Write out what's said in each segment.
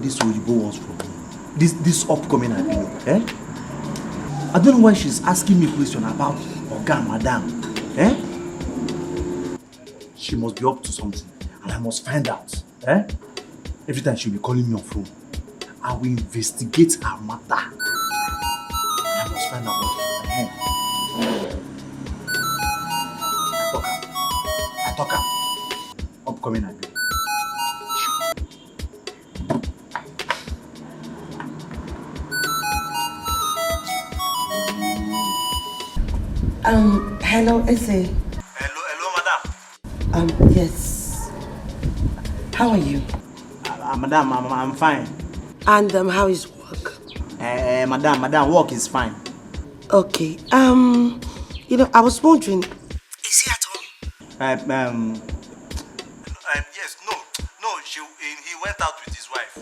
this Oyibo wants from me? This upcoming albino, eh? I don't know why she's asking me questions about Oga Madam, eh? She must be up to something, and I must find out, eh? Every time she'll be calling me on phone, I will investigate her matter. I must find out what I talk her. Upcoming albino. Hello, Eze. Hello, madam. Yes. How are you? Madam, I'm fine. And how is work? Madam, work is fine. Okay. I was wondering, is he at home? Yes, no, he went out with his wife.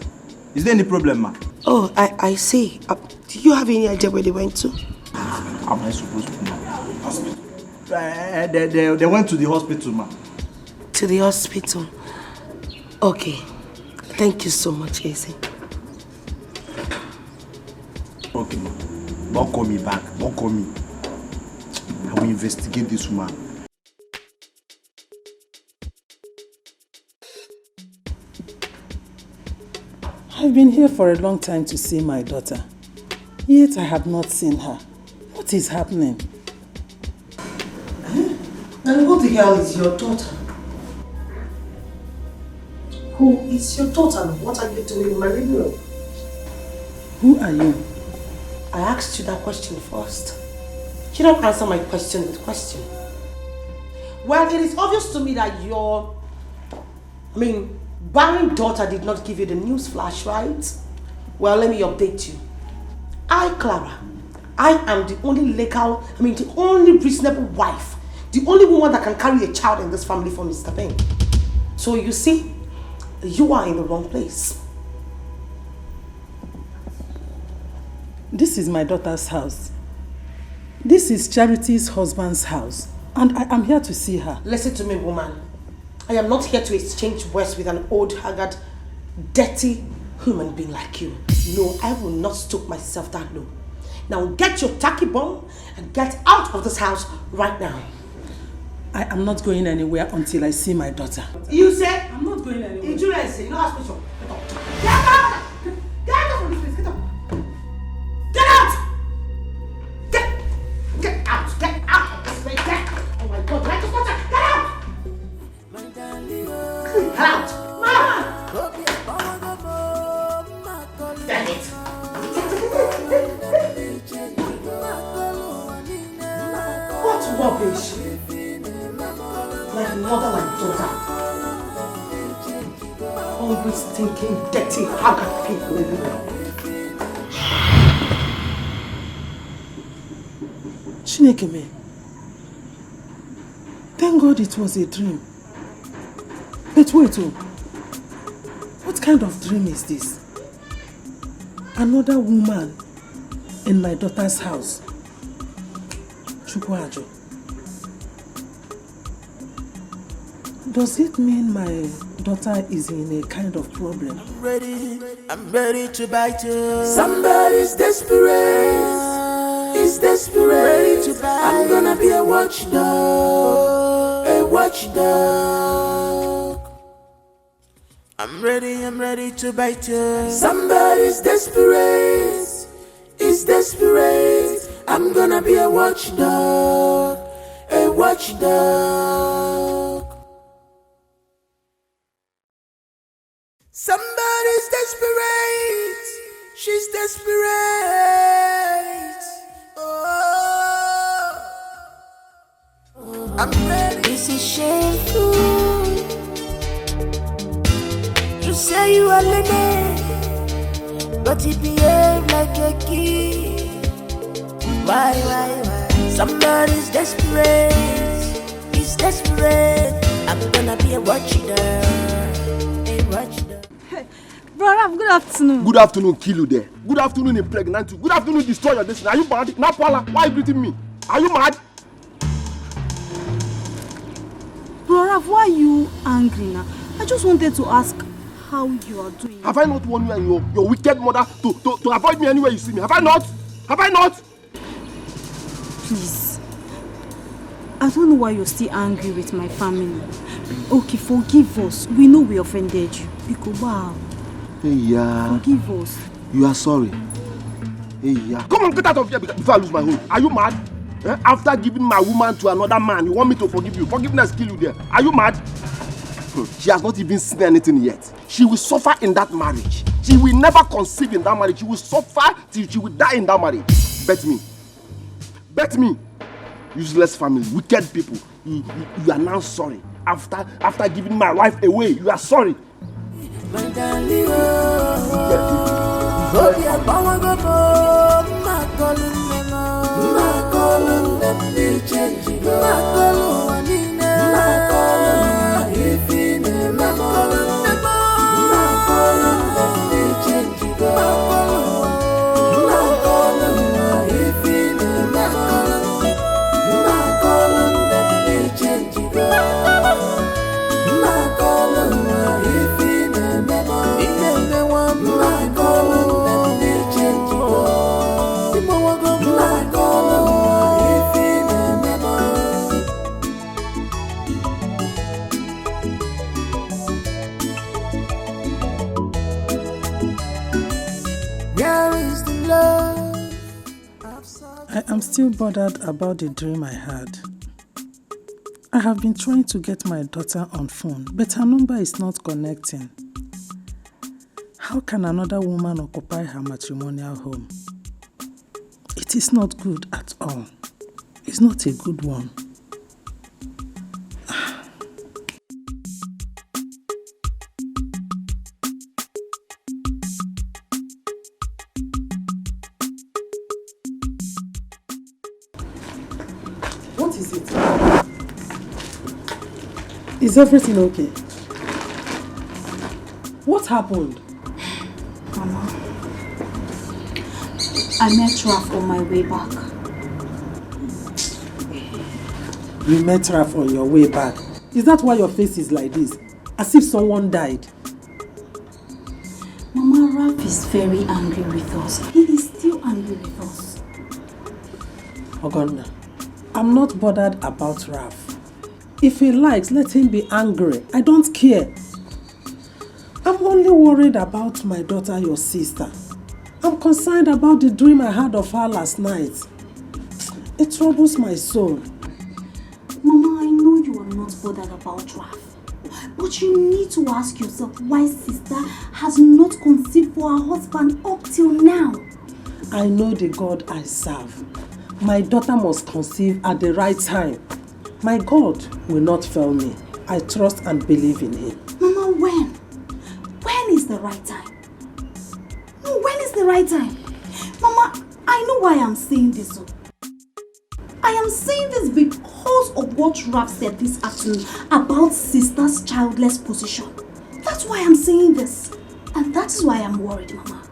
Is there any problem, ma? Oh, I see. Do you have any idea where they went to? How am I supposed to know? Hospital. They went to the hospital, ma. To the hospital? Okay. Thank you so much, Eze. Okay, ma. Don't call me back. Don't call me. I will investigate this woman. I've been here for a long time to see my daughter. Yet I have not seen her. What is happening? And who the hell is your daughter? Who is your daughter? What are you doing in my living room? Who are you? I asked you that question first. You don't answer my question with question. Well, it is obvious to me that your barren daughter did not give you the news flash, right? Well, let me update you. Clara, I am the only the only reasonable wife, the only woman that can carry a child in this family for Mr. Ben. So you see, you are in the wrong place. This is my daughter's house. This is Charity's husband's house, and I am here to see her. Listen to me, woman. I am not here to exchange words with an old, haggard, dirty human being like you. No, I will not stoop myself that low. Now get your tacky bomb and get out of this house right now. I am not going anywhere until I see my daughter. You say? I'm not going anywhere. Insurance, you know how special. Get out! Get out from this place, get out! Get out! Get out! Get out of this place, get! Oh my God, I just want to get out! Get out! Mama! Damn it! What rubbish! Like mother, like daughter. Always thinking dirty, haggard people in the world. Chinekeme, thank God it was a dream. But wait, what kind of dream is this? Another woman in my daughter's house. Chukwajo. Does it mean my daughter is in a kind of problem? I'm ready to bite you. Somebody's desperate. He's desperate. Ready to bite. I'm gonna be a watchdog. A watchdog. I'm ready to bite you. Somebody's desperate. He's desperate. I'm gonna be a watchdog. A watchdog. Somebody's desperate. She's desperate. Oh, I'm ready. This is shameful. You say you are Lenny, but you behave like a kid. Why? Somebody's desperate. He's desperate. I'm gonna be a watchdog. A watchdog. Brother, good afternoon. Good afternoon, kill you there. Good afternoon, impregnant you. Good afternoon, destroy your destiny. Are you mad? Napala, why are you greeting me? Are you mad? Brother, why are you angry now? I just wanted to ask, how you are doing. Have I not warned you and your wicked mother to avoid me anywhere you see me? Have I not? Have I not? Please. I don't know why you're still angry with my family. Okay, forgive us. We know we offended you. Because wow. Hey, yeah. Forgive us. You are sorry. Hey, yeah. Come on, get out of here before I lose my hold. Are you mad? Eh? After giving my woman to another man, you want me to forgive you? Forgiveness kill you there. Are you mad? She has not even seen anything yet. She will suffer in that marriage. She will never conceive in that marriage. She will suffer till she will die in that marriage. Bet me. Bet me. Useless family, wicked people. You are now sorry. After giving my wife away, you are sorry. My darling, hope your power go for my calling them be changing. My calling, my calling, if in my calling them be changing. My calling, if in my calling, my calling them be changing. My calling, if in my calling, my calling them be changing. My calling, if in my calling. Where is the love? I am still bothered about the dream I had. I have been trying to get my daughter on phone, but her number is not connecting. How can another woman occupy her matrimonial home? It is not good at all. It's not a good one. What is it? Is everything okay? What happened? Mama, I met Raf on my way back. You met Raf on your way back. Is that why your face is like this? As if someone died. Mama, Raf is very angry with us. He is still angry with us. Ogonna, I'm not bothered about Raf. If he likes, let him be angry. I don't care. I'm only worried about my daughter, your sister. I'm concerned about the dream I had of her last night. It troubles my soul. Mama, I know you are not bothered about Raf. But you need to ask yourself why sister has not conceived for her husband up till now. I know the God I serve. My daughter must conceive at the right time. My God will not fail me. I trust and believe in Him. Mama, when? When is the right time? No, when is the right time? Mama, I know why I'm saying this. I am saying this because of what Raf said this afternoon about sister's childless position. That's why I'm saying this. And that is why I'm worried, Mama.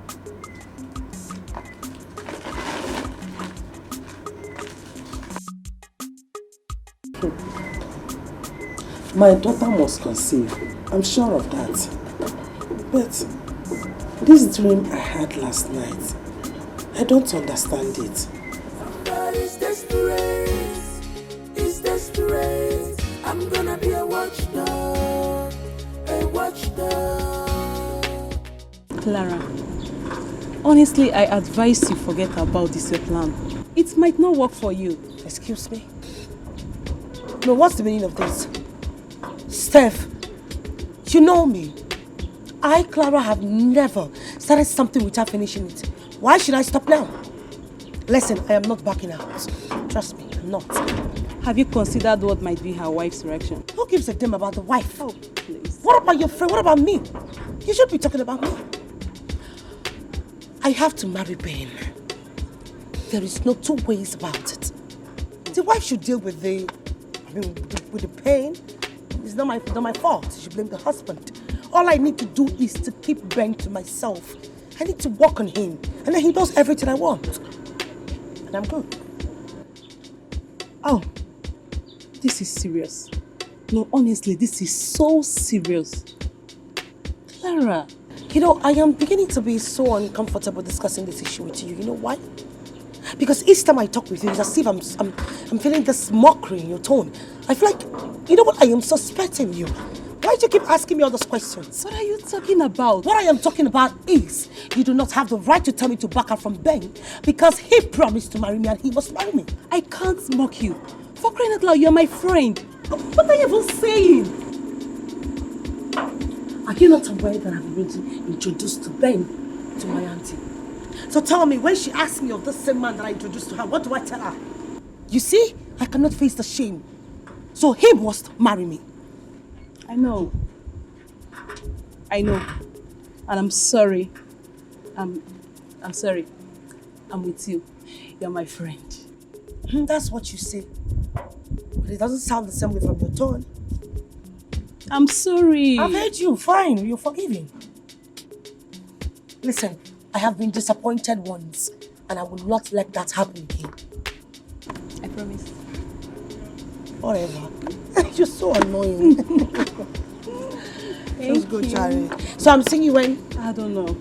My daughter must conceive. I'm sure of that. But this dream I had last night, I don't understand it. Somebody's desperate. He's desperate. I'm gonna be a watchdog. A watchdog. Clara, honestly, I advise you forget about this your plan. It might not work for you. Excuse me? No, what's the meaning of this? Steph, you know me. I, Clara, have never started something without finishing it. Why should I stop now? Listen, I am not backing out. Trust me, I'm not. Have you considered what might be her wife's reaction? Who gives a damn about the wife? Oh, please. What about your friend? What about me? You should be talking about me. I have to marry Ben. There is no two ways about it. The wife should deal with the pain. It's not my fault. She should blame the husband. All I need to do is to keep Ben to myself. I need to work on him. And then he does everything I want. And I'm good. Oh, this is serious. No, honestly, this is so serious. Clara. You know, I am beginning to be so uncomfortable discussing this issue with you. You know why? Because each time I talk with you, it's as if I'm feeling this mockery in your tone. I feel like, you know what, I am suspecting you. Why do you keep asking me all those questions? What are you talking about? What I am talking about is, you do not have the right to tell me to back out from Ben because he promised to marry me and he must marry me. I can't mock you. For crying out loud, you're my friend. What are you even saying? Are you not aware that I've been introduced to Ben, to my auntie? So tell me, when she asks me of the same man that I introduced to her, what do I tell her? You see, I cannot face the shame. So he must marry me. I know. And I'm sorry. I'm sorry. I'm with you. You're my friend. That's what you say. But it doesn't sound the same way from your tone. I'm sorry. I've heard you. Fine. You're forgiving. Listen, I have been disappointed once, and I will not let that happen again. I promise. Whatever. You're so annoying. Feels good, Charlie. So I'm seeing you when? I don't know.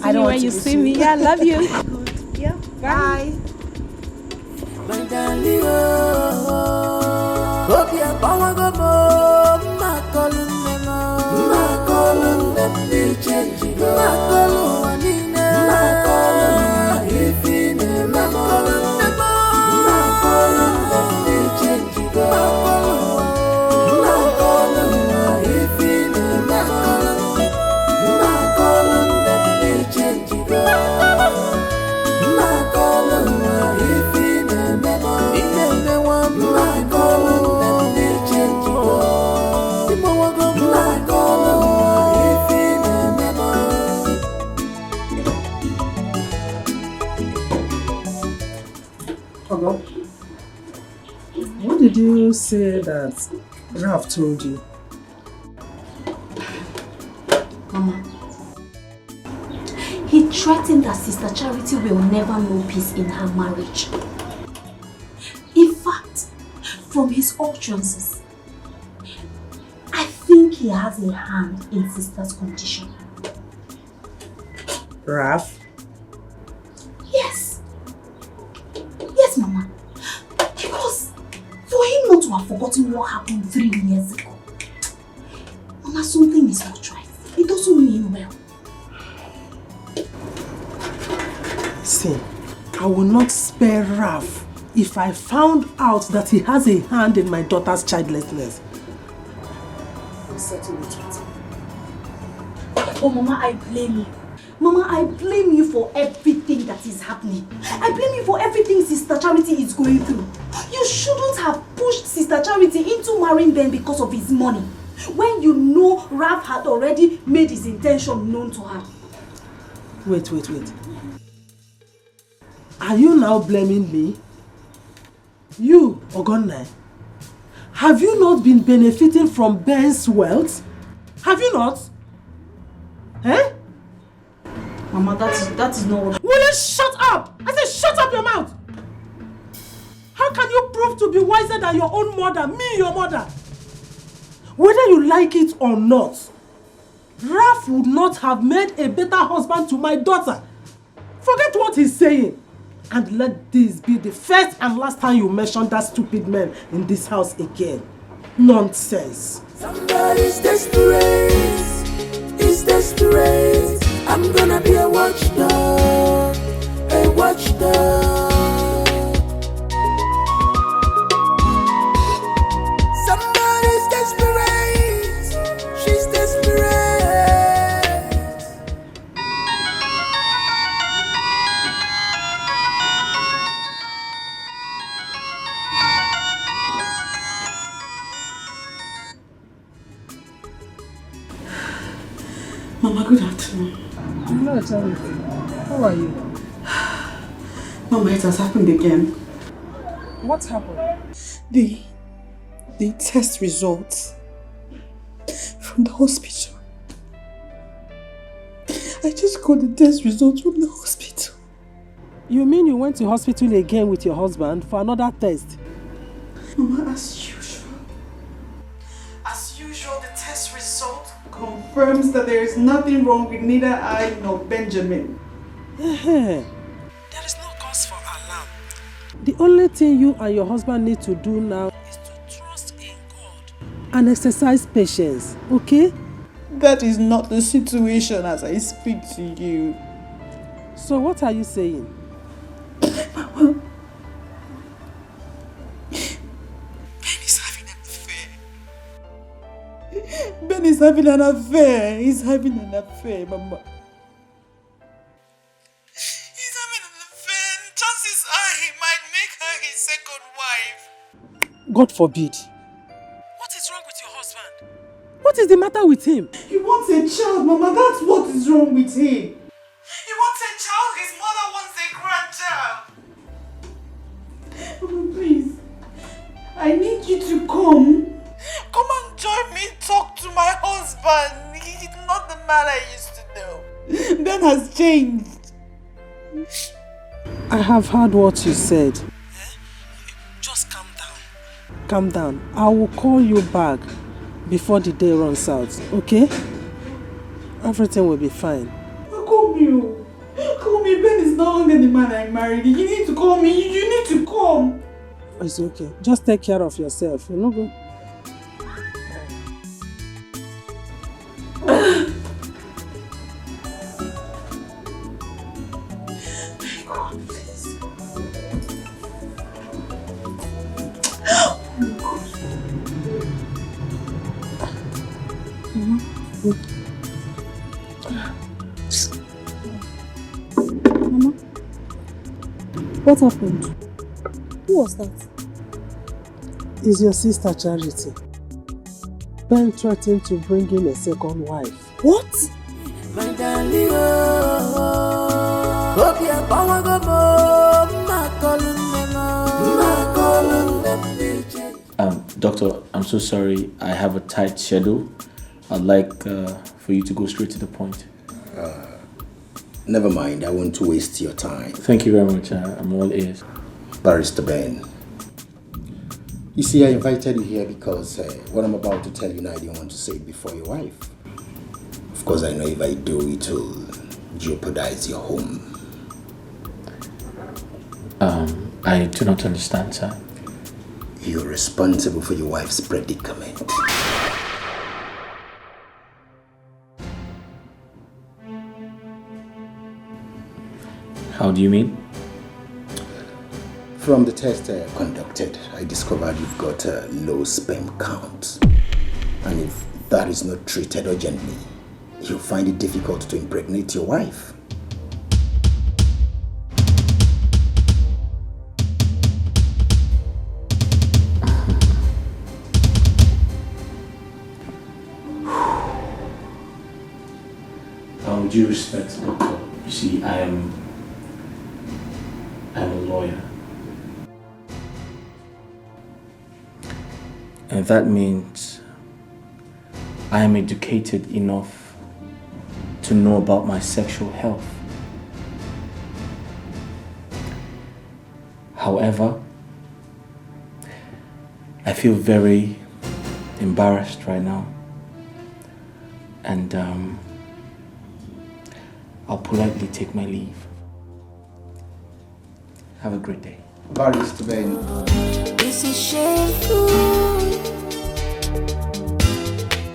I don't want when to you miss see you. me. Yeah, I love you. Good. Yeah. Bye. My darling, hope you're power go my calling them, they change it. My calling, if in my calling them, they change it. My calling, if in my calling them, they change it. My calling, if in the one, my calling them, they change it. Ogo, what did you say that Ralph told you? Mama, he threatened that Sister Charity will never know peace in her marriage. In fact, from his utterances, I think he has a hand in Sister's condition. Ralph? Yes. Yes, Mama. Because for him not to have forgotten what happened 3 years ago, Mama, something is not right. It doesn't mean well. See, I will not spare Ralph if I found out that he has a hand in my daughter's childlessness. I'll settle it with him. Oh, Mama, I blame you. Mama, I blame you for everything that is happening. I blame you for everything Sister Charity is going through. You shouldn't have pushed Sister Charity into marrying Ben because of his money, when you know Ralph had already made his intention known to her. Wait. Are you now blaming me? You, Ogonna, have you not been benefiting from Ben's wealth? Have you not? Eh? Mama, that is not what... Will you shut up? I said shut up your mouth! How can you prove to be wiser than your own mother, me, your mother? Whether you like it or not, Ralph would not have made a better husband to my daughter. Forget what he's saying. And let this be the first and last time you mention that stupid man in this house again. Nonsense. Somebody's desperate. Is desperate. I'm gonna be a watchdog. A watchdog. Somebody's desperate. She's desperate. Mama, good afternoon. Hello, Charity. How are you? Mama, it has happened again. What happened? The test results from the hospital. I just got the test results from the hospital. You mean you went to hospital again with your husband for another test? Mama, as usual. As usual, the test test result confirms that there is nothing wrong with neither I nor Benjamin. There is no cause for alarm. The only thing you and your husband need to do now is to trust in God and exercise patience, okay? That is not the situation as I speak to you. So what are you saying? Ben is having an affair. He's having an affair, Mama. He's having an affair. Chances are he might make her his second wife. God forbid. What is wrong with your husband? What is the matter with him? He wants a child, Mama. That's what is wrong with him. He wants a child. His mother wants a grandchild. Mama, please. I need you to come. Come and join me, talk to my husband. He's not the man I used to know. Ben has changed. I have heard what you said. Just calm down. Calm down. I will call you back before the day runs out, okay? Everything will be fine. Call me. Call me. Ben is no longer the man I married. You need to call me. You need to come. It's okay. Just take care of yourself. You're not good. Mama, what happened? Who was that? It's your sister Charity. Ben threatened to bring in a second wife. What? My darling, hope your power go Doctor, I'm so sorry. I have a tight schedule. I'd like for you to go straight to the point. Never mind, I won't waste your time. Thank you very much. I'm all ears. Barrister Ben. You see, I invited you here because what I'm about to tell you now, I didn't want to say it before your wife. Of course, I know if I do, it will jeopardize your home. I do not understand, sir. You're responsible for your wife's predicament. How do you mean? From the test I conducted, I discovered you've got a low sperm count. And if that is not treated urgently, you'll find it difficult to impregnate your wife. With due respect, doctor, you see, I'm a lawyer. And that means I am educated enough to know about my sexual health. However, I feel very embarrassed right now. And I'll politely take my leave. Have a great day. Barrister Ben. This is shameful.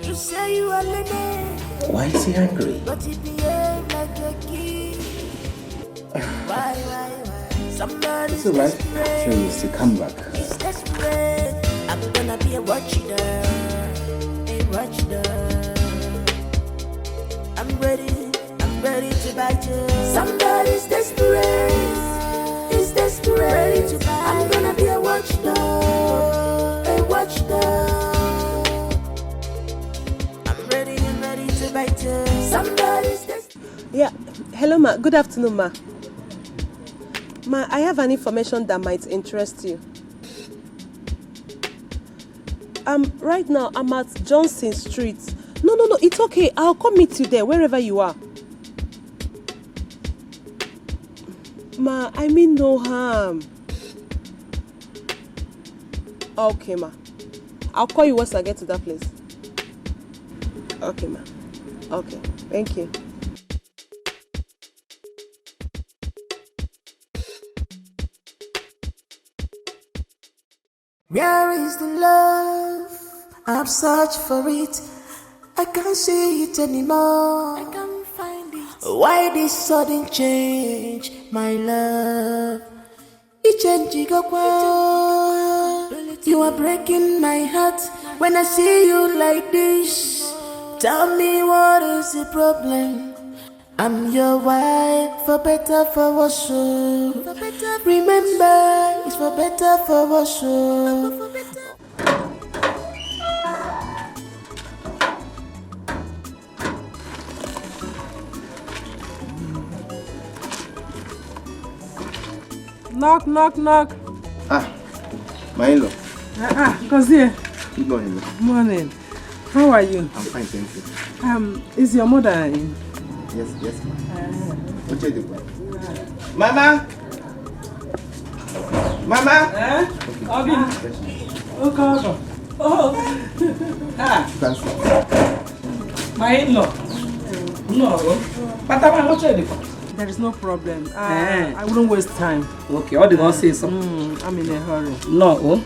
You say you are living, Why is he angry? but you behave like a kid. Why? Somebody's It's alright. desperate. Sure, you still come back. He's desperate. I'm gonna be a watchdog. A watchdog. I'm ready to bite you. Somebody's desperate. He's desperate. Ready to bite. I'm gonna be a watchdog. A watchdog. I'm ready to bite you. Somebody's desperate. Yeah, hello ma, good afternoon ma. Ma, I have an information that might interest you. Right now I'm at Johnson Street. No, it's okay. I'll come meet you there, wherever you are. Ma, I mean no harm. Okay ma, I'll call you once I get to that place. Okay, ma'am. Okay, thank you. Where is the love? I've searched for it. I can't see it anymore. I can't find it. Why this sudden change, my love? You are breaking my heart when I see you like this. Tell me what is the problem? I'm your wife, for better, for worse. Remember, it's for better, for worse. Knock, knock, knock. My in-law. Gazie. Good morning. Morning. How are you? I'm fine, thank you. Is your mother in? Yes, ma'am. What's your name? Mama! Mama! Okay. Oh. You can see. My in-law. No. But what's your name? There is no problem. I wouldn't waste time. Okay, all the girls say so. I'm in a hurry. No,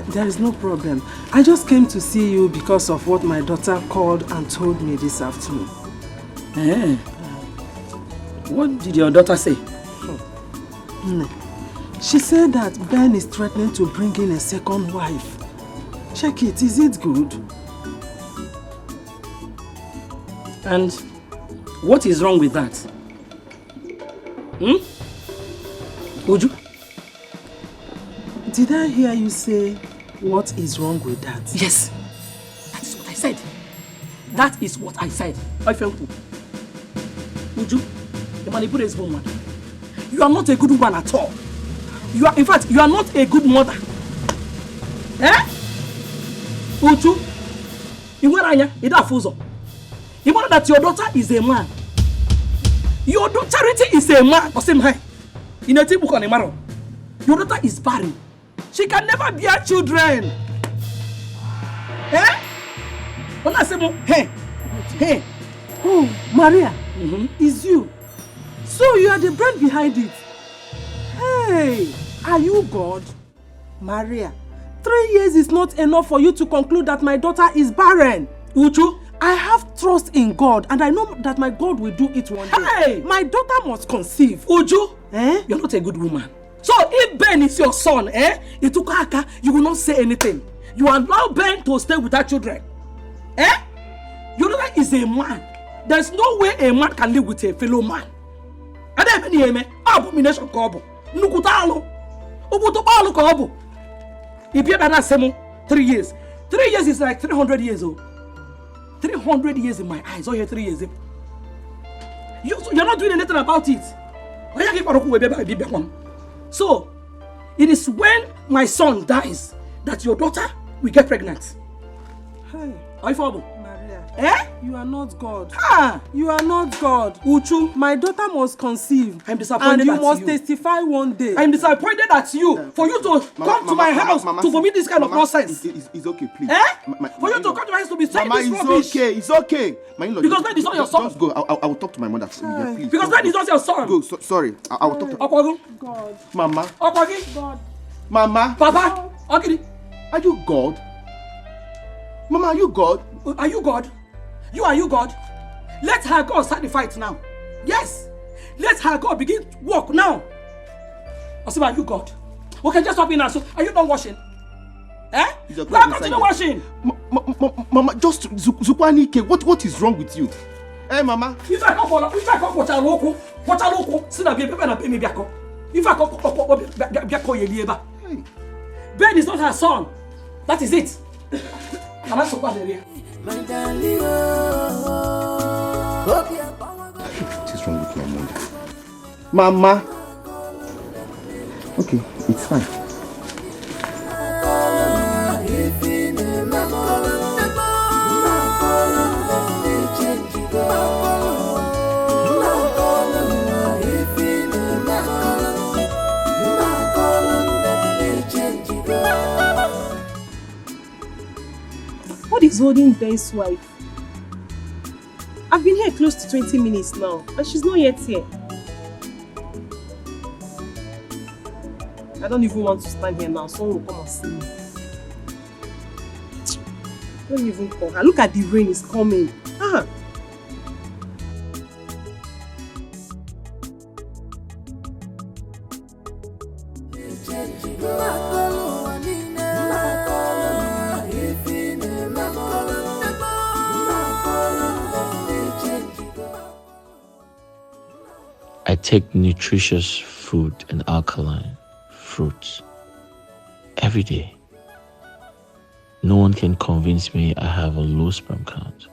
There is no problem. I just came to see you because of what my daughter called and told me this afternoon. What did your daughter say? She said that Ben is threatening to bring in a second wife. Check it, is it good? And what is wrong with that? Uju? Did I hear you say, what is wrong with that? Yes. That is what I said. That is what I said. I felt good. Uju, the manipulative woman. You are not a good woman at all. You are, in fact, you are not a good mother. Uju, you know that your daughter is a man. Your daughter Charity is a man. In a book on a marrow. Your daughter is barren. She can never bear children. When I say, hey. Oh, Maria, is you. So you are the brain behind it. Hey, are you God? Maria, 3 years is not enough for you to conclude that my daughter is barren. Uju, I have trust in God and I know that my God will do it one day. Hey! My daughter must conceive. Uju, you're not a good woman. So if Ben is your son, you will not say anything. You allow Ben to stay without children. Your daughter is a man. There's no way a man can live with a fellow man. Abomination kobo. Nukutalo. Ubutobalo kobo. If you have 3 years. 3 years is like 300 years old. 300 years in my eyes. Oh, you're 3 years. You're not doing anything about it. So, it is when my son dies that your daughter will get pregnant. Hey, Maria. You are not God. Ah! You are not God. Uchu, my daughter must conceive. I'm disappointed at you. And you must testify one day. I'm disappointed at you. For you to come to my house to vomit this kind of nonsense. It's okay, please. For you to come to my house to be saying this rubbish. It's okay. Because that is not your son. Just go. I will talk to my mother. Yeah, please. Because that is not your son. Go. Sorry. I will talk to God. Mama. God. Mama. Papa. Okay. Are you God? Mama, are you God? Are you God? Are you God? Let her God start the fight now. Yes. Let her God begin to work now. Osima, are you God? Okay, just stop in now. So, are you done washing? Now continue washing. Mama, just Zukwanike, what is wrong with you? Mama. If I come water loco, sit down, baby, and pay me back. If I come Ben is not her son. That is it. I'm not so bad area. What is wrong with my mom? Mama. Okay, it's fine. What is holding Ben's wife? I've been here close to 20 minutes now, and she's not yet here. I don't even want to stand here now. Someone will come and see me. Don't even call her. Look at the rain, it's coming. Ah. I take nutritious food and alkaline fruits every day. No one can convince me I have a low sperm count.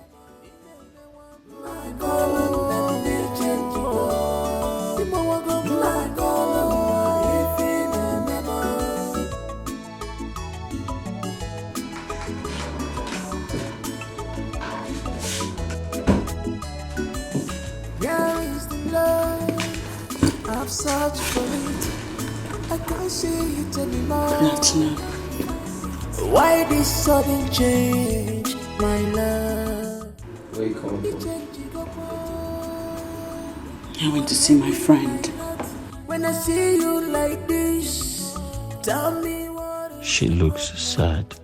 I've searched for it, I can't see it anymore. Not now. Why this sudden change, my love? Where you coming from? I went to see my friend. When I see you like this, tell me what. She looks sad.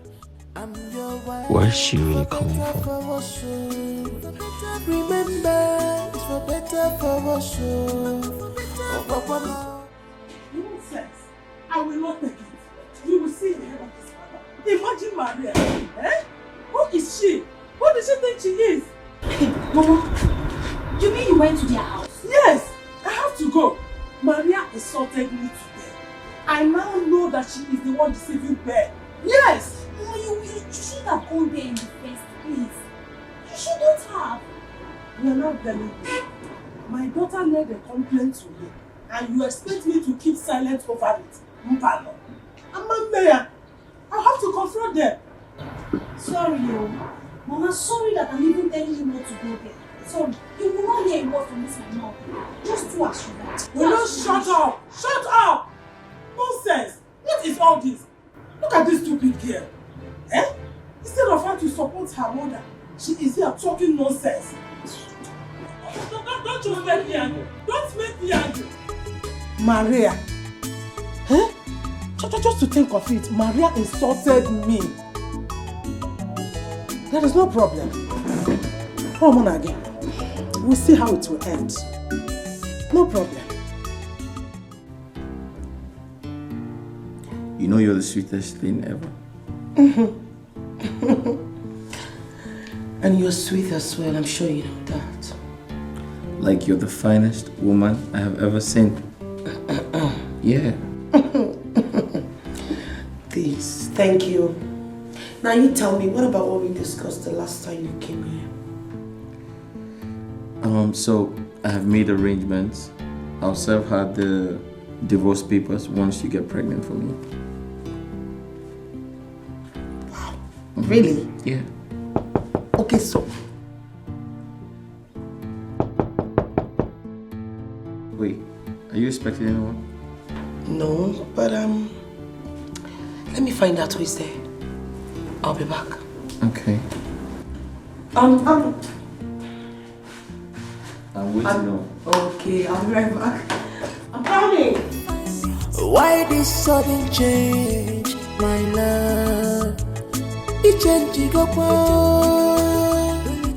Where's she really coming from? Remember, it's for better for us. Nonsense. I will not take it. You will see the head of this father. Imagine Maria. Eh? Who is she? What does she think she is? Hey, Mama, you mean you went to their house? Yes, I have to go. Maria insulted me today. I now know that she is the one deceiving Ben. Yes. No, you should have gone there in the first place. You shouldn't have. You are not telling me. My daughter made a complaint to me, and you expect me to keep silent over it. Mpano. I'm a mayor. I have to confront them. Sorry, Mama, sorry that I'm even telling you not to go there. Sorry, you will not hear a word from this my mouth. Just do as you want. You know, shut up! Shut up! Nonsense! What is all this? Look at this stupid girl. Eh? Instead of her to support her mother, she is here talking nonsense. Don't just make me angry. Don't make me angry. Maria. Eh? Just to think of it, Maria insulted me. There is no problem. Come on again. We'll see how it will end. No problem. You know you're the sweetest thing ever. And you're sweet as well, I'm sure you know that. Like you're the finest woman I have ever seen. Yeah. Please, thank you. Now you tell me, what about what we discussed the last time you came here? So I have made arrangements. I'll serve her the divorce papers once you get pregnant for me. Wow. Really? Yeah. Okay, so. Wait, are you expecting anyone? No, but let me find out who is there. I'll be back. Okay. I'm waiting now. Okay, I'll be right back. I'm coming. Why this sudden change, my love?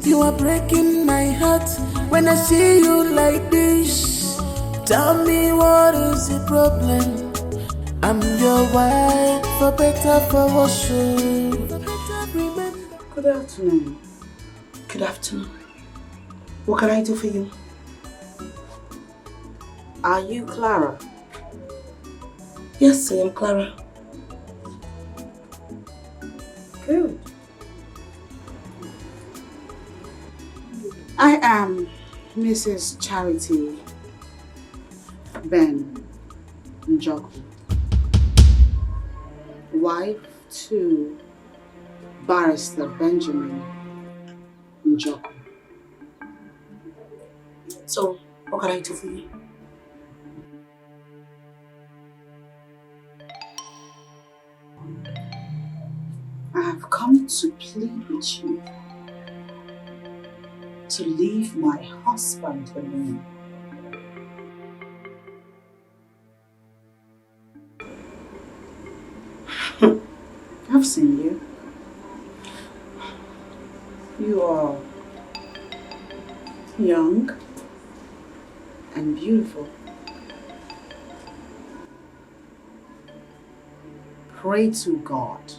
You are breaking my heart when I see you like this. Tell me what is the problem? I'm your wife, for better, for worse. Good afternoon. Good afternoon. What can I do for you? Are you Clara? Yes, I am Clara. Good. I am Mrs. Charity Ben Njoku, wife to Barrister Benjamin Njoku. So, what can I do for you? I have come to plead with you to leave my husband alone. I've seen you. You are young and beautiful. Pray to God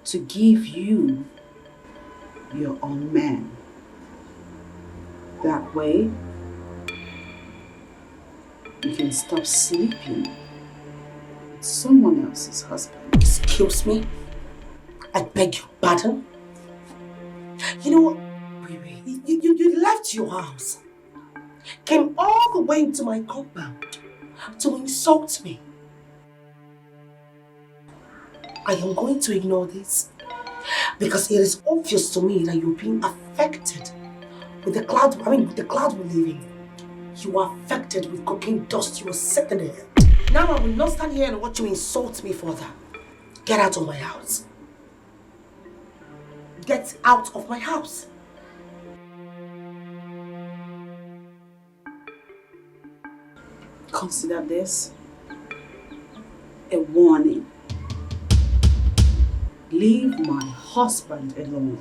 to give you your own man. That way, you can stop sleeping with someone else's husband. Excuse me? I beg your pardon? You know what? You left your house, came all the way into my compound to insult me. I am going to ignore this because it is obvious to me that you're being affected with the cloud. With the cloud we live in. You are affected with cocaine dust you are sick in the head. Now I will not stand here and watch you insult me further. Get out of my house. Get out of my house. Consider this a warning. Leave my husband alone.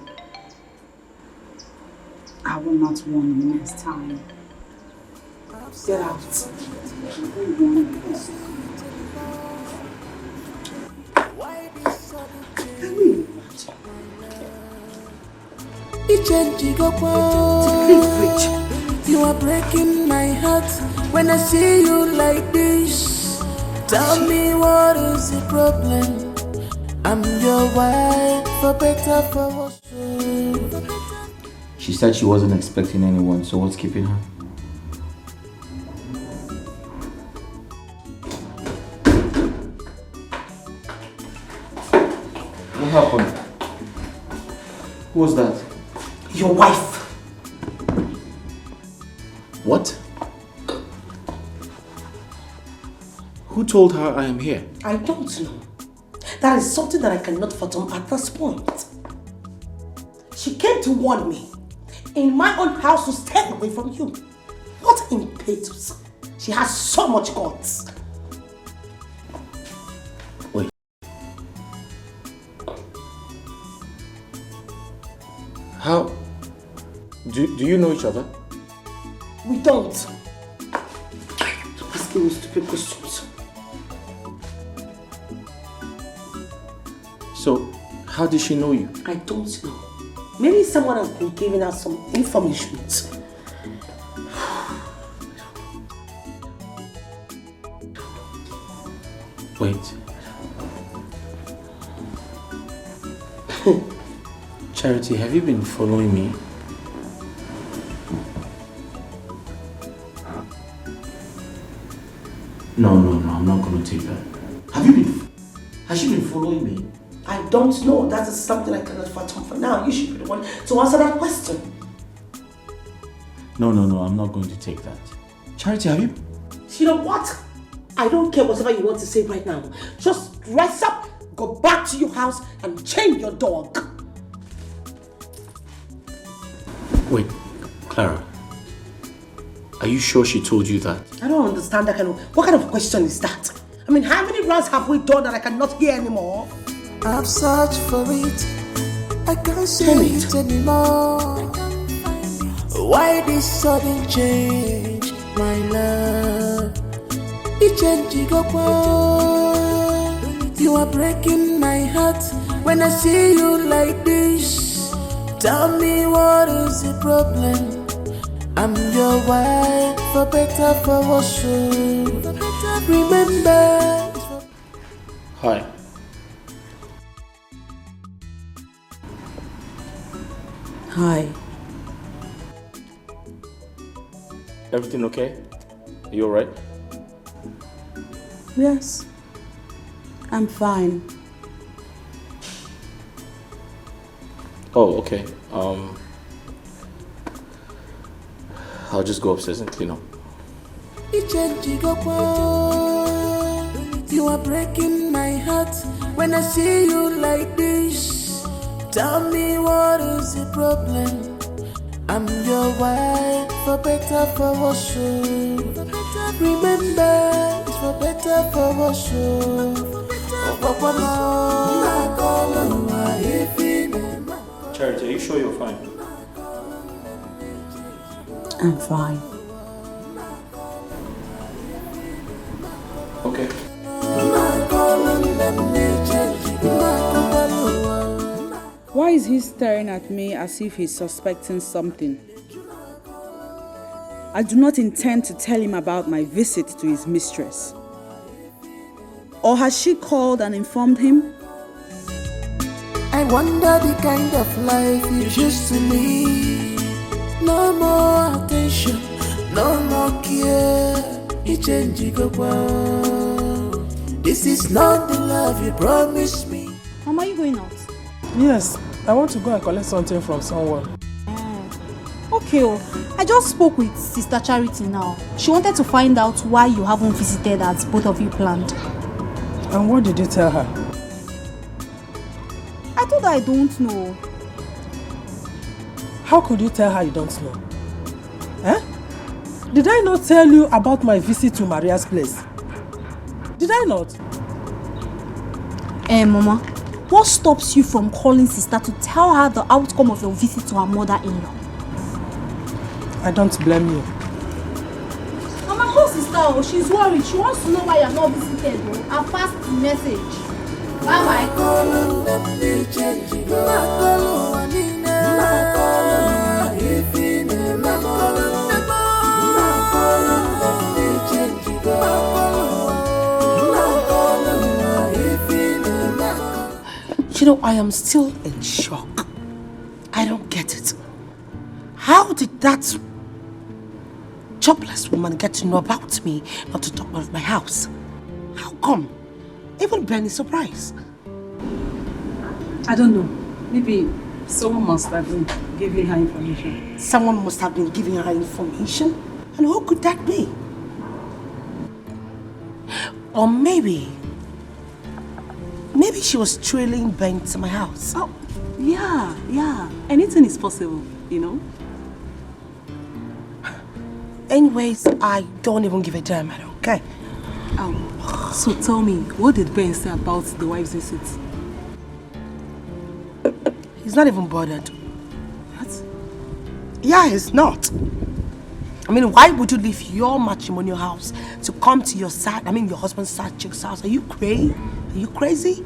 I will not warn you next time. Get out. You are breaking my heart when I see you like this. Tell me what is the problem? I'm your wife, for better, for worse. She said she wasn't expecting anyone, so what's keeping her? What happened? Who was that? Your wife. What? Who told her I am here? I don't know. That is something that I cannot fathom at this point. She came to warn me in my own house to stay away from you. What impetus. She has so much guts. Wait. How? Do you know each other? We don't. Asking me stupid questions. So, how did she know you? I don't know. Maybe someone has been giving us some information. Wait. Charity, have you been following me? No, I'm not going to take that. Has she been following me? I don't know. That is something I cannot fathom for now. You should be the one to answer that question. No, I'm not going to take that. Charity, have you? You know what? I don't care whatever you want to say right now. Just dress up, go back to your house and chain your dog. Wait, Clara. Are you sure she told you that? I don't understand that kind of... What kind of question is that? I mean, how many rounds have we done that I cannot hear anymore? I've searched for it. I can't see it anymore. Why this sudden change, my love? You are breaking my heart when I see you like this. Tell me what is the problem? I'm your wife, for better, for worse. Remember. Hi. Hi. Everything okay? Are you alright? Yes, I'm fine. Oh, okay. I'll just go upstairs and clean up. You are breaking my heart when I see you like this. Tell me what is the problem? I'm your wife, for better, for worse. Remember, it's for better, for worse. Charity, are you sure you're fine? I'm fine. Okay. Why is he staring at me as if he's suspecting something? I do not intend to tell him about my visit to his mistress. Or has she called and informed him? I wonder the kind of life you choose to live. No more attention, no more care. This is not the love you promised me. Mama, are you going out? Yes, I want to go and collect something from someone. Okay, I just spoke with Sister Charity now. She wanted to find out why you haven't visited as both of you planned. And what did you tell her? I told her I don't know. How could you tell her you don't know? Eh? Did I not tell you about my visit to Maria's place? Did I not? Mama, what stops you from calling Sister to tell her the outcome of your visit to her mother-in-law? I don't blame you. Mama, call Sister. She's worried. She wants to know why you have not visited. I'll pass the message. Bye-bye. You know, I am still in shock. I don't get it. How did that jobless woman get to know about me, not to talk about my house? How come? Even Ben is surprised. I don't know. Maybe someone must have been giving her information. Someone must have been giving her information? And who could that be? Or maybe she was trailing Ben to my house. Oh, yeah. Anything is possible, you know? Anyways, I don't even give a damn, I don't care. So tell me, what did Ben say about the wife's visit? He's not even bothered. What? Yeah, he's not. I mean, why would you leave your matrimonial house to come to your your husband's side chick's house? Are you crazy? Are you crazy?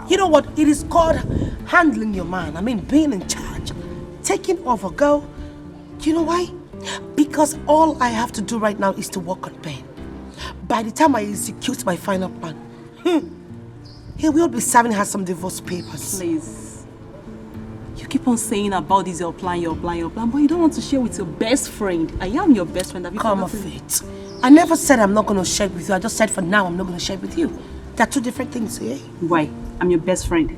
You know what? It is called handling your man. I mean, being in charge. Taking over, girl. You know why? Because all I have to do right now is to work on Ben. By the time I execute my final plan, he will be serving her some divorce papers. Please. You keep on saying about this, your plan, but you don't want to share with your best friend. I am your best friend. Have you Come off it. I never said I'm not going to share with you. I just said for now I'm not going to share with you. They're two different things, eh? Why? I'm your best friend.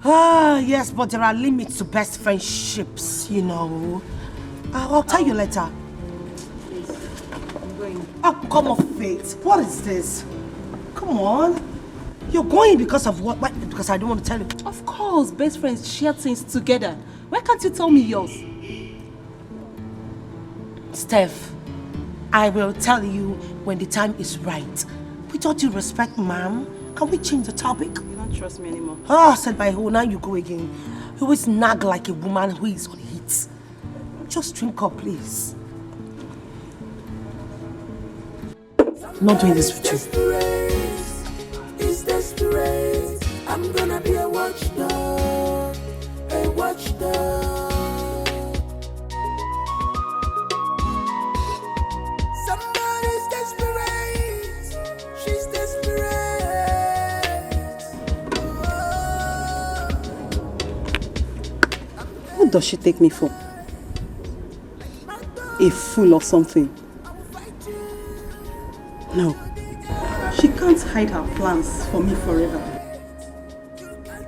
Yes, but there are limits to best friendships, you know. I'll tell you later. Please. I'm going. Oh, come off it. What is this? Come on. You're going because of what? Why? Because I don't want to tell you. Of course, best friends share things together. Why can't you tell me yours? Steph, I will tell you when the time is right. With all due respect, ma'am, can we change the topic? You don't trust me anymore. Oh, said by who? Now you go again. You always nag like a woman who is on heat. Just drink up, please. I'm not doing this with you. It's desperate. I'm gonna be a watchdog. A watchdog. Somebody's desperate. She's desperate. What does she take me for? A fool or something? No. She can't hide her plans for me forever.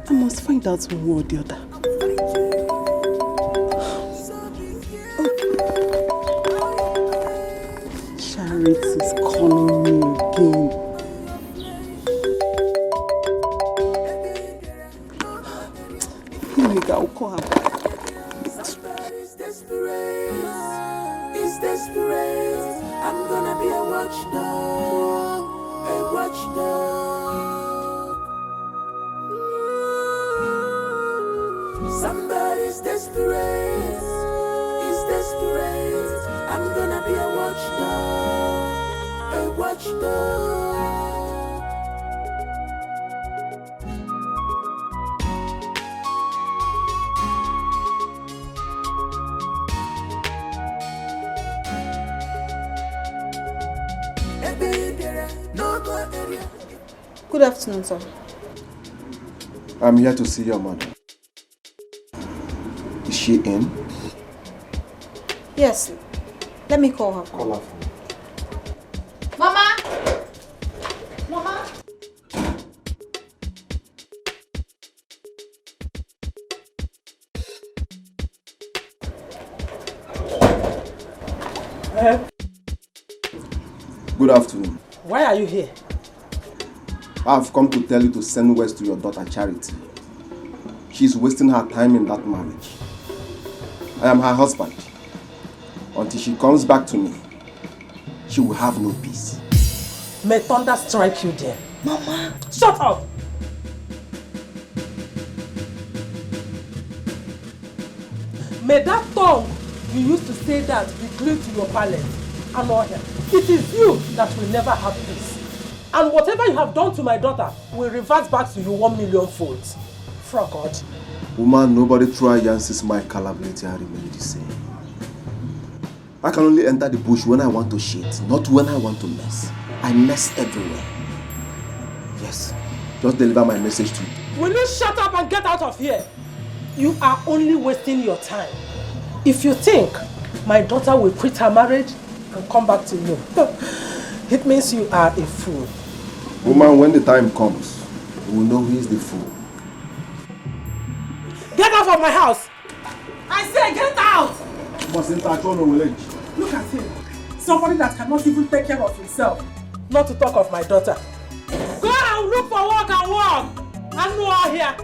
I must find out one way or the other. Charity's calling me again. I will call her back. Somebody's desperate. It's desperate. I'm gonna be a watchdog. A watchdog. Somebody's desperate. It's desperate. I'm gonna be a watchdog. A watchdog. Good afternoon, sir. I'm here to see your mother. Is she in? Yes. Let me call her. Call her for me. Mama! Mama! Good afternoon. Why are you here? I've come to tell you to send west to your daughter Charity. She's wasting her time in that marriage. I am her husband. Until she comes back to me, she will have no peace. May thunder strike you there. Mama! Shut up! May that tongue you used to say that be glued to your palate and not here. It is you that will never have peace. And whatever you have done to my daughter will revert back to you 1,000,000 folds. From God. Woman, nobody throw Yancy's my capability and remain the same. I can only enter the bush when I want to shit, not when I want to mess. I mess everywhere. Yes, just deliver my message to you. Will you shut up and get out of here? You are only wasting your time. If you think my daughter will quit her marriage and come back to you, it means you are a fool. Woman, when the time comes, we will know who is the fool. Get out of my house! I say get out! Look at him. Somebody that cannot even take care of himself. Not to talk of my daughter. Go and look for work and work! I'm not here.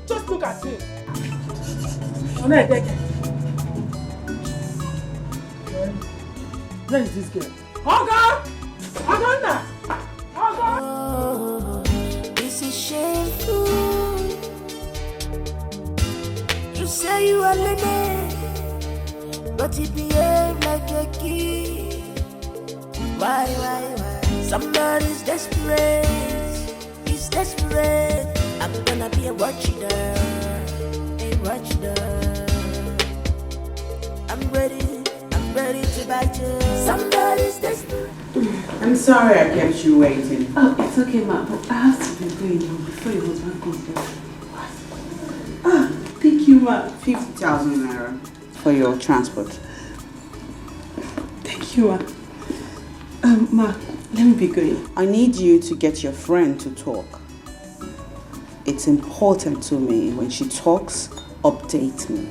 Just look at him. Where is this girl? Oga! Aganda! Oga! Oh, this is shameful. You say you are living, but you behave like a kid. Why? Somebody's desperate. He's desperate. I'm gonna be a watchdog. A watchdog. I'm ready to bite you. Somebody's desperate. I'm sorry I kept you waiting. Oh, it's okay, ma, but I have to be going now before your husband comes back. Ah, thank you, ma. 50,000 naira for your transport. Thank you, ma. Ma, let me be going. I need you to get your friend to talk. It's important to me. When she talks, update me.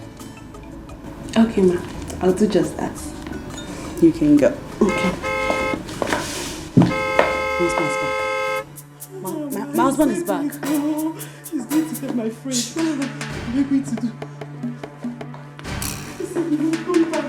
Okay, ma. I'll do just that. You can go. Okay. My husband is back. Oh, she's going to get my friend. What are we going to do? He said he will come back.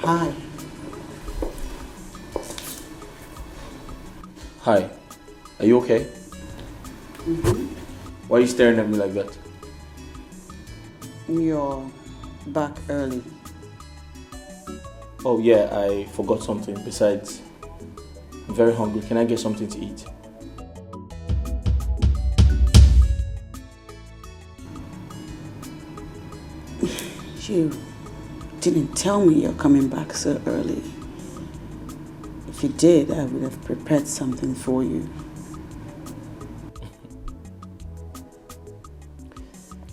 Hi. Hi. Are you okay? Why are you staring at me like that? You're back early. Oh yeah, I forgot something. Besides, I'm very hungry. Can I get something to eat? You didn't tell me you're coming back so early. If you did, I would have prepared something for you.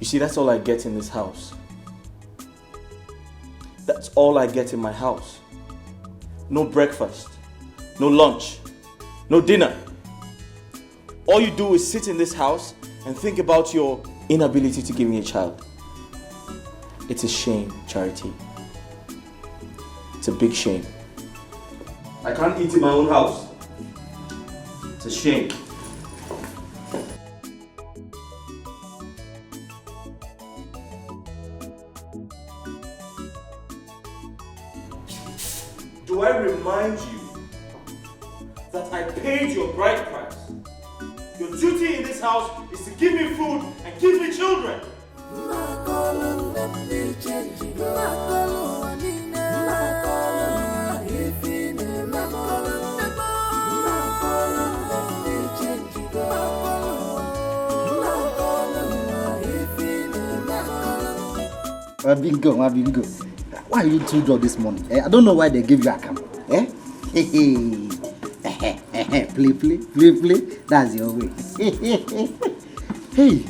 You see, that's all I get in this house. That's all I get in my house. No breakfast, no lunch, no dinner. All you do is sit in this house and think about your inability to give me a child. It's a shame, Charity. It's a big shame. I can't eat in my own house. It's a shame. Do I remind you that I paid your bride price? Your duty in this house is to give me food and give me children. Bingo. Why are you two drunk this morning? I don't know why they gave you a cam. Play. That's your way. Hey,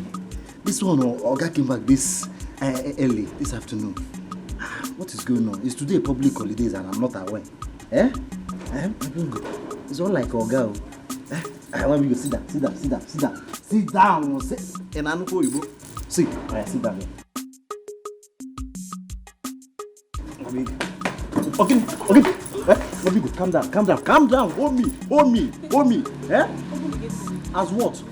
this one, Oga came back this early, this afternoon. What is going on? Is today public holidays and I'm not aware? Bingo. It's all like Oga. I want you to sit down. Sit down. And I know you go. Sit down. Okay. Calm down. Hold me. As what?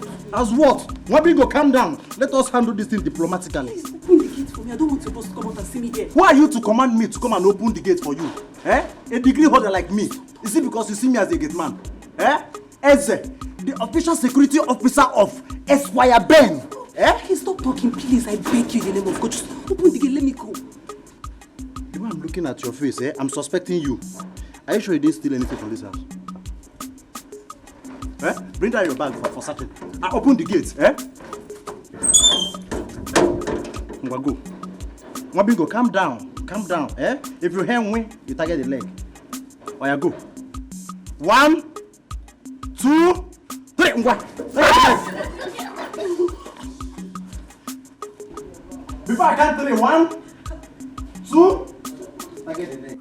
Wabigo, calm down. Let us handle this thing diplomatically. Please open the gate for me. I don't want your boss to come out and see me here. Who are you to command me to come and open the gate for you? A degree holder like me. Is it because you see me as a gate man? Eze, the official security officer of Esquire Ben. Please stop talking, please. I beg you in the name of God. Just open the gate. Let me go. The way I'm looking at your face, I'm suspecting you. Are you sure you didn't steal anything from this house? Bring down your bag for certain. Open the gate, Go. Wabigo, calm down. If you hand me, you target the leg. Oya, go. 1, 2, 3. Before I count 3, 1, 2. Target the leg.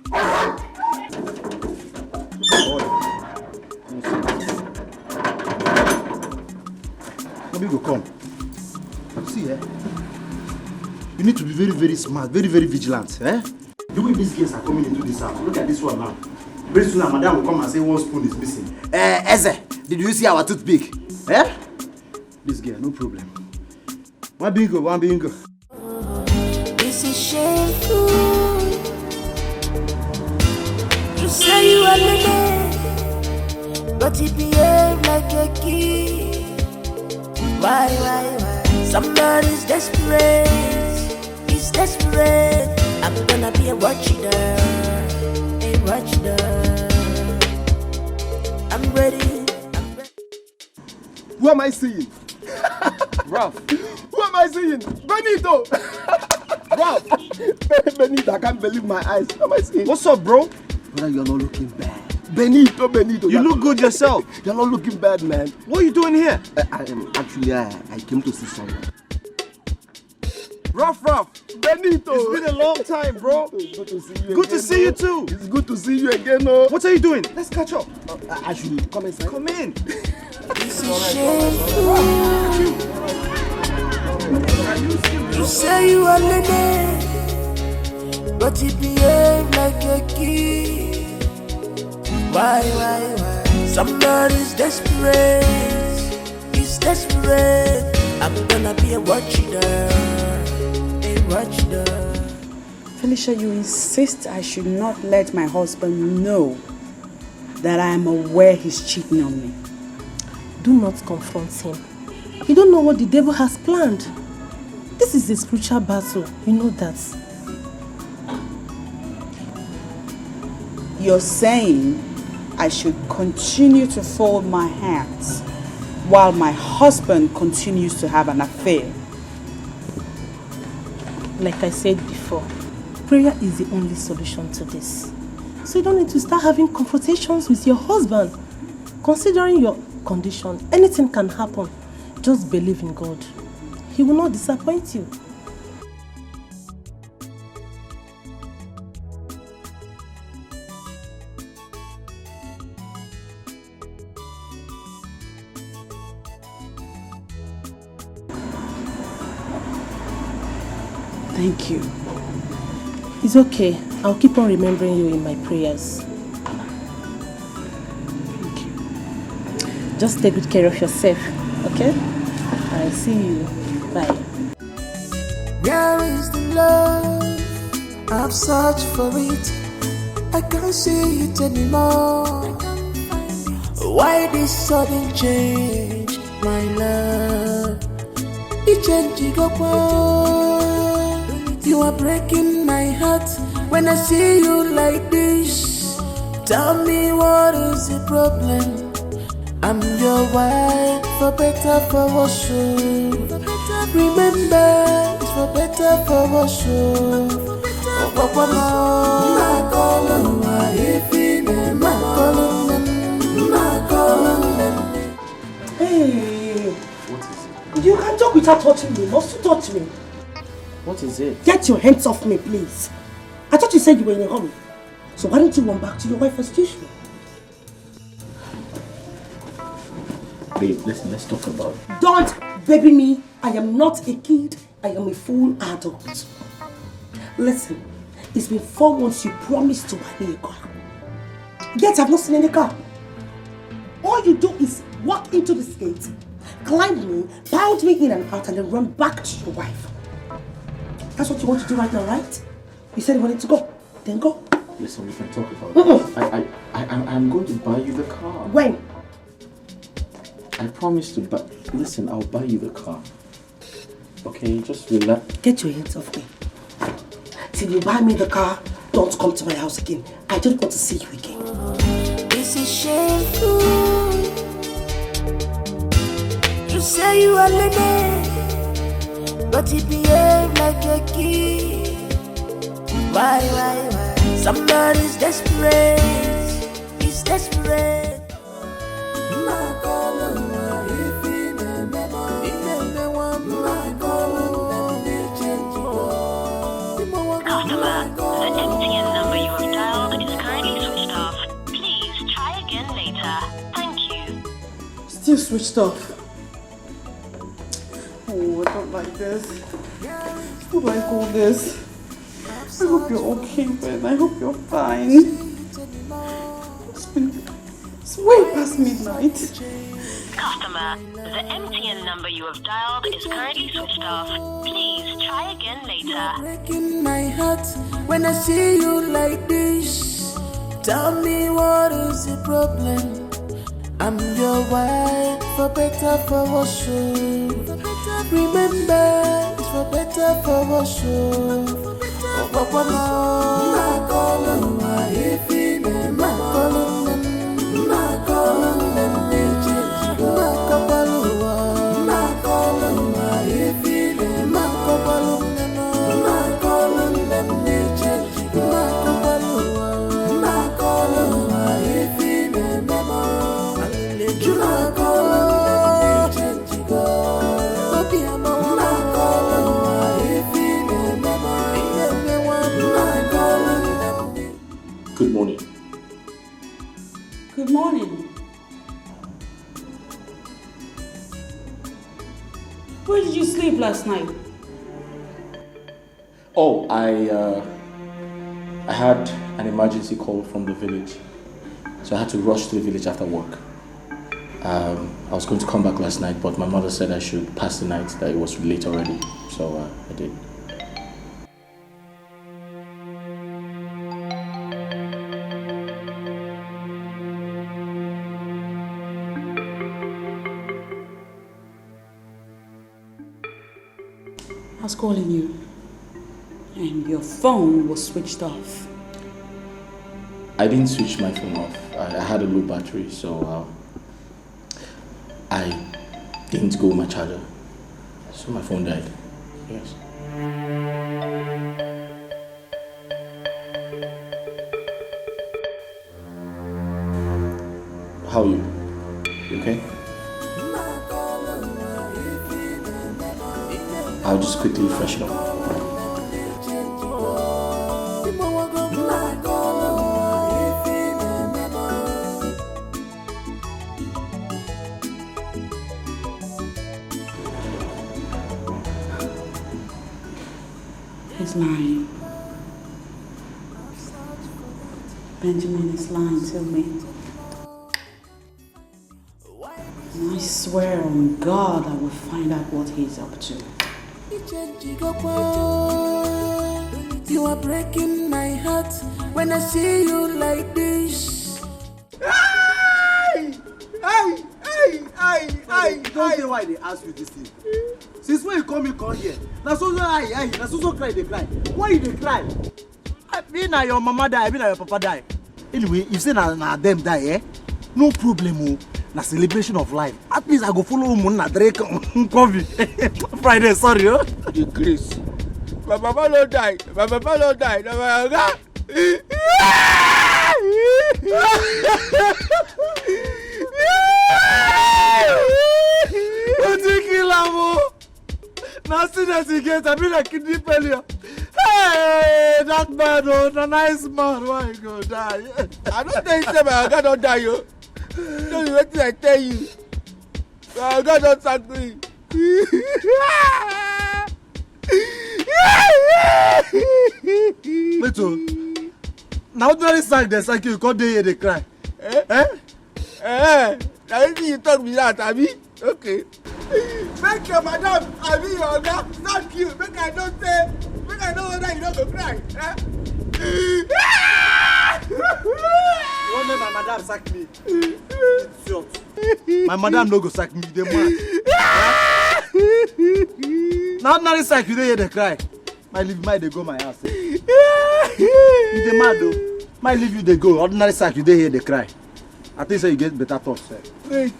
Wabigo, come. See, you need to be very, very smart, very, very vigilant. The way these guests are coming into this house, look at this one now. Very soon, madam will come and say one spoon is missing. Eze, did you see our toothpick? This girl, no problem. One bingo. This is shameful. You say you are living, but you behave like a kid. Why? Somebody's desperate. He's desperate. I'm gonna be a watchdog. I'm ready. Who am I seeing? Ralph. Who am I seeing? Benito. Ralph. Benito, I can't believe my eyes. Who am I seeing? What's up, bro? Brother, you're not looking bad. Benito. You look good yourself. You're not looking bad, man. What are you doing here? I came to see someone. Ralph. Benito. It's been a long time, bro. It's good to see you Good to see you too. It's good to see you again, no? What are you doing? Let's catch up. I should come inside. Come in. You say you are living, but you behave like a kid. Why? Somebody's desperate. He's desperate. I'm gonna be a watchdog. Felicia, you insist I should not let my husband know that I am aware he's cheating on me. Do not confront him. You don't know what the devil has planned. This is a spiritual battle. You know that. You're saying I should continue to fold my hands while my husband continues to have an affair. Like I said before, prayer is the only solution to this. So you don't need to start having confrontations with your husband. Considering your condition, anything can happen. Just believe in God. He will not disappoint you. Thank you. It's okay. I'll keep on remembering you in my prayers. Thank you. Just take good care of yourself, okay? I'll see you. Bye. Where is the love? I've searched for it. I can't see it anymore. Why this sudden change, my love? It changing up. You are breaking my heart when I see you like this. Tell me what is the problem? I'm your wife, for better, for worse. Remember, it's for better, for worse. Hey, What is it? you can talk without touching me. Must you touch me? What is it? Get your hands off me, please. I thought you said you were in a hurry. So why don't you run back to your wife as usual? Babe, listen, let's talk about it. Don't baby me. I am not a kid. I am a full adult. Listen, it's been 4 months you promised to buy me a car. Yet I've not seen any car. All you do is walk into this gate, climb me, pound me in and out, and then run back to your wife. That's what you want to do right now, right? You said you wanted to go. Then go. Listen, we can talk about it. I'm going to buy you the car. When? I promise to buy. Listen, I'll buy you the car. Okay, just relax. Get your hands off me. Till you buy me the car, don't come to my house again. I don't want to see you again. This is shameful. You say you are lady, but you behave like a kid. Why? Somebody's desperate. He's desperate. Customer, the MTN number you have dialed is currently switched off. Please try again later. Thank you. Still switched off. Oh, I don't like this. I don't like all this. I hope you're okay, Ben. I hope you're fine. It's way past midnight. Customer, the MTN number you have dialed is currently switched off. Please try again later. Breaking my heart when I see you like this. Tell me what is the problem? I'm your wife, for better, for worse. Remember, it's for better, for worse. Good morning. Good morning. Where did you sleep last night? Oh, I had an emergency call from the village, so I had to rush to the village after work. I was going to come back last night, but my mother said I should pass the night, that it was late already, so I did. I was calling you, and your phone was switched off. I didn't switch my phone off. I had a low battery, so I didn't go with my charger. So my phone died. Yes. How are you? You okay? I'll just quickly freshen up. is lying. Benjamin is lying to me. And I swear on God I will find out what he's up to. You are breaking my heart when I see you like this. Hey! Don't say why they ask you this thing. Since when you come here, now so cry, they cry. Why you they cry? I mean na your mama die, I mean na your papa die. Anyway, if say na them die, no problem. Na celebration of life. At least I go follow Moon na Drake coffee. Friday, sorry, oh. The grace. My papa no die. My papa no die. No, my God. What you kill him? Now see that he gets a bit like kidney failure. Hey, that man, oh, the nice man, why you go die? I don't think say my God don't die, yo. Don't you wait till I tell you. My God don't sack me. Wait, oh. Now ordinary sack they sack you, come there they cry. Now you talk me that, Abi? Okay. Make your madam, Abi, your God, not you. Make I don't say, make I know whether you don't go cry. You want make my madam sack me? It's short. My madam no go sack me, they mad. Now ordinary sack you don't hear they cry. My leave my they go my house. You they mad though. My leave you they go. Ordinary sack you don't hear they cry. I think so you get better thoughts, sir. Wait,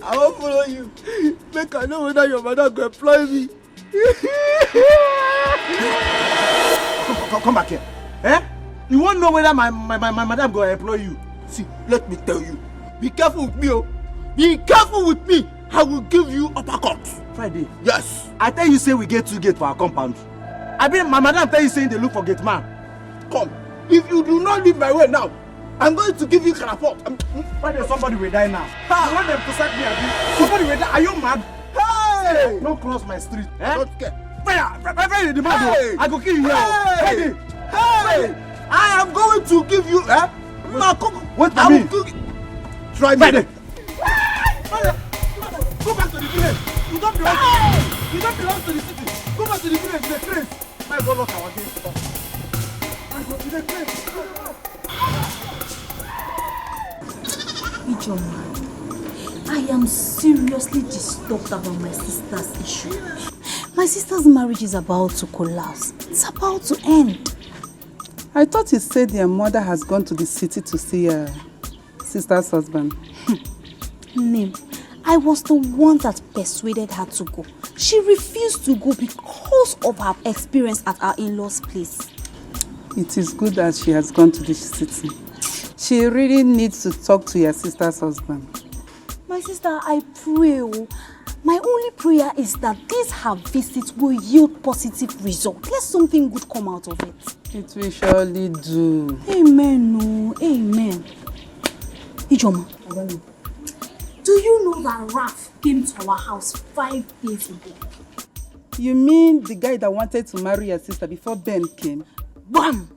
I won't follow you. Make I know whether your madam go employ me. Come back here. Eh? You won't know whether my madam go employ you. See, let me tell you. Be careful with me, oh. Be careful with me. I will give you uppercut. Friday. Yes. I tell you say we get 2 gates for our compound. I mean my madam tell you saying they look for gate man. Come. If you do not leave my way now, I'm going to give you carapot. Friday, somebody will die now. You want them to sack me again? Somebody will die. Are you mad? Hey! Don't cross my street. Eh? Don't care. Friday, the man. Hey! I go kill you here. Hey! Hey! I am going to give you. Now, wait for me. Try me. Friday. Go back to the village. You don't belong. You don't belong to the city. Go back to the village. The train. My God, look our gate. I go to the train. Ijoma, I am seriously disturbed about my sister's issue. My sister's marriage is about to collapse. It's about to end. I thought you said your mother has gone to the city to see her sister's husband. Name, I was the one that persuaded her to go. She refused to go because of her experience at our in-laws' place. It is good that she has gone to the city. She really needs to talk to your sister's husband. My sister, I pray. My only prayer is that this her visit will yield positive results. Let something good come out of it. It will surely do. Amen, no. Amen. Ijoma, do you know that Raf came to our house 5 days ago? You mean the guy that wanted to marry your sister before Ben came? Bam!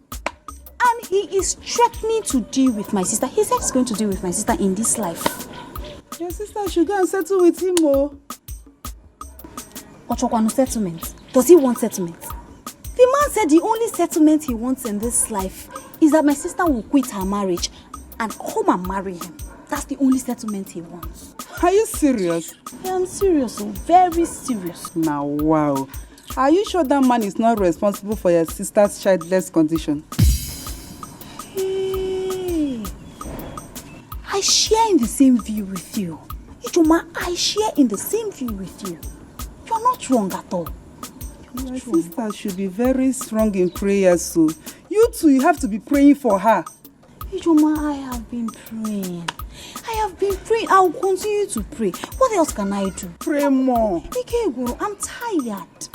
And he is threatening to deal with my sister. He said he's going to deal with my sister in this life. Your sister should go and settle with him, oh. Ochokwano settlement. Does he want settlement? The man said the only settlement he wants in this life is that my sister will quit her marriage and come and marry him. That's the only settlement he wants. Are you serious? Yeah, I'm serious, very serious. Now, wow. Are you sure that man is not responsible for your sister's childless condition? Hey, I share in the same view with you. Ijoma, I share in the same view with you. You're not wrong at all. Your sister should be very strong in prayer, so you too, you have to be praying for her. Ijoma, I have been praying. I will continue to pray. What else can I do? Pray more. Ikeguru, I'm tired.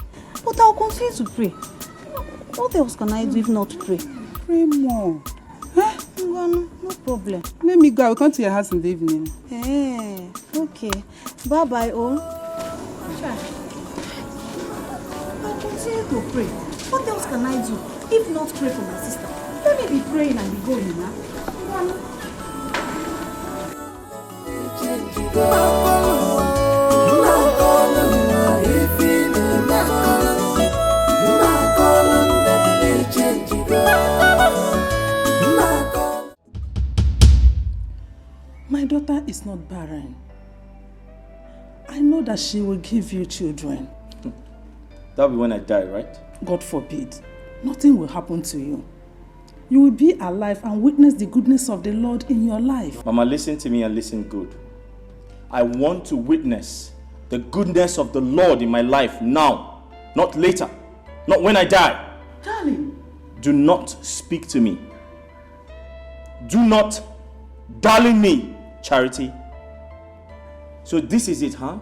But I'll continue to pray. What else can I do if not pray? Pray more. Huh? No problem. Let me go. I will come to your house in the evening. Hey, okay. Bye-bye, all. I'll continue to pray. What else can I do if not pray for my sister? Let me be praying and be going now. My daughter is not barren. I know that she will give you children. That'll be when I die, right? God forbid. Nothing will happen to you. You will be alive and witness the goodness of the Lord in your life. Mama, listen to me and listen good. I want to witness the goodness of the Lord in my life now, not later, not when I die. Darling. Do not speak to me. Do not darling me, Charity. So this is it, huh?